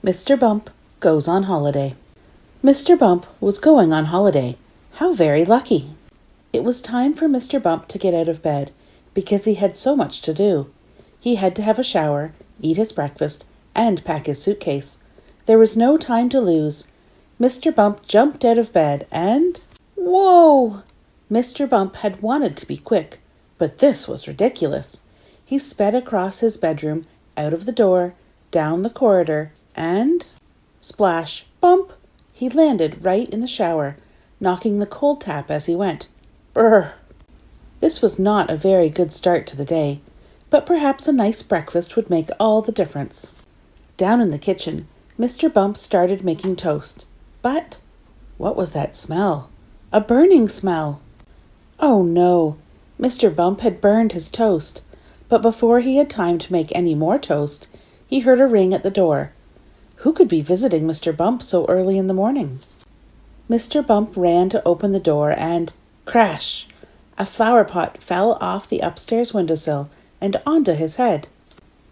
Mr. Bump Goes on Holiday. Mr. Bump was going on holiday. How very lucky! It was time for Mr. Bump to get out of bed, because he had so much to do. He had to have a shower, eat his breakfast, and pack his suitcase. There was no time to lose. Mr. Bump jumped out of bed and... Whoa! Mr. Bump had wanted to be quick, but this was ridiculous. He sped across his bedroom, out of the door, down the corridor, and... Splash! Bump! He landed right in the shower, knocking the cold tap as he went. Brr! This was not a very good start to the day, but perhaps a nice breakfast would make all the difference. Down in the kitchen, Mr. Bump started making toast. But what was that smell? A burning smell! Oh no! Mr. Bump had burned his toast, but before he had time to make any more toast, he heard a ring at the door. Who could be visiting Mr. Bump so early in the morning? Mr. Bump ran to open the door and, crash! A flower pot fell off the upstairs windowsill and onto his head.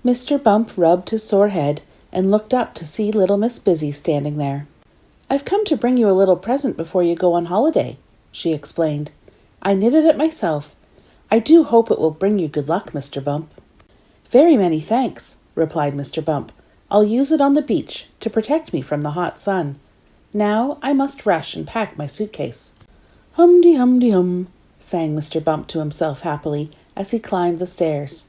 Mr. Bump rubbed his sore head and looked up to see little Miss Busy standing there. "I've come to bring you a little present before you go on holiday," she explained. "I knitted it myself. I do hope it will bring you good luck, Mr. Bump." "Very many thanks," replied Mr. Bump. "I'll use it on the beach to protect me from the hot sun. Now I must rush and pack my suitcase." "Hum-de-hum-de-hum," sang Mr. Bump to himself happily as he climbed the stairs.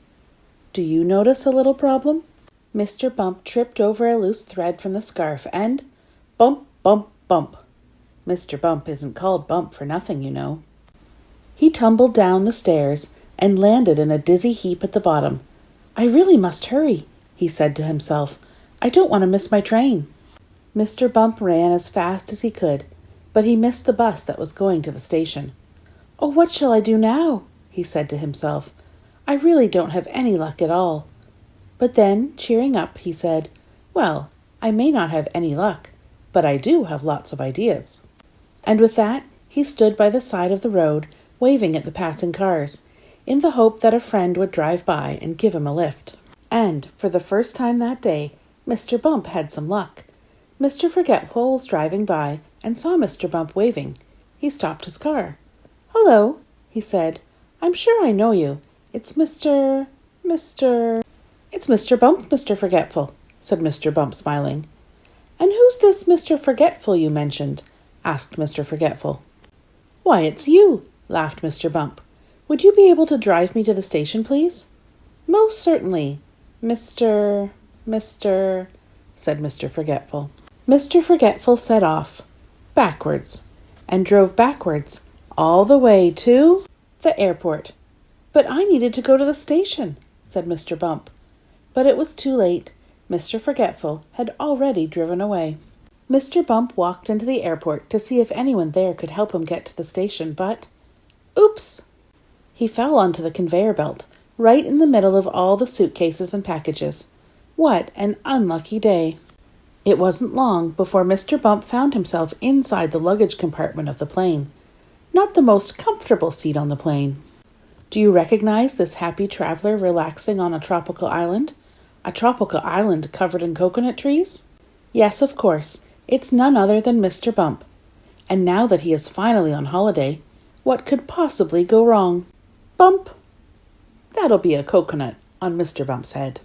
Do you notice a little problem? Mr. Bump tripped over a loose thread from the scarf and bump, bump, bump. Mr. Bump isn't called Bump for nothing, you know. He tumbled down the stairs and landed in a dizzy heap at the bottom. "I really must hurry," he said to himself. "I don't want to miss my train." Mr. Bump ran as fast as he could, but he missed the bus that was going to the station. "Oh, what shall I do now?" he said to himself. "I really don't have any luck at all." But then, cheering up, he said, "Well, I may not have any luck, but I do have lots of ideas." And with that, he stood by the side of the road, waving at the passing cars, in the hope that a friend would drive by and give him a lift. And, for the first time that day, Mr. Bump had some luck. Mr. Forgetful was driving by and saw Mr. Bump waving. He stopped his car. "Hello," he said. "I'm sure I know you. It's Mr. Bump, Mr. Forgetful," said Mr. Bump, smiling. "And who's this Mr. Forgetful you mentioned?" asked Mr. Forgetful. "Why, it's you," laughed Mr. Bump. "Would you be able to drive me to the station, please?" "Most certainly, Mr. said Mr. Forgetful. Mr. Forgetful set off, backwards, and drove backwards, all the way to the airport. "But I needed to go to the station," said Mr. Bump. But it was too late. Mr. Forgetful had already driven away. Mr. Bump walked into the airport to see if anyone there could help him get to the station, but... Oops! He fell onto the conveyor belt, right in the middle of all the suitcases and packages. What an unlucky day! It wasn't long before Mr. Bump found himself inside the luggage compartment of the plane. Not the most comfortable seat on the plane. Do you recognize this happy traveler relaxing on a tropical island? A tropical island covered in coconut trees? Yes, of course. It's none other than Mr. Bump. And now that he is finally on holiday, what could possibly go wrong? Bump! That'll be a coconut on Mr. Bump's head.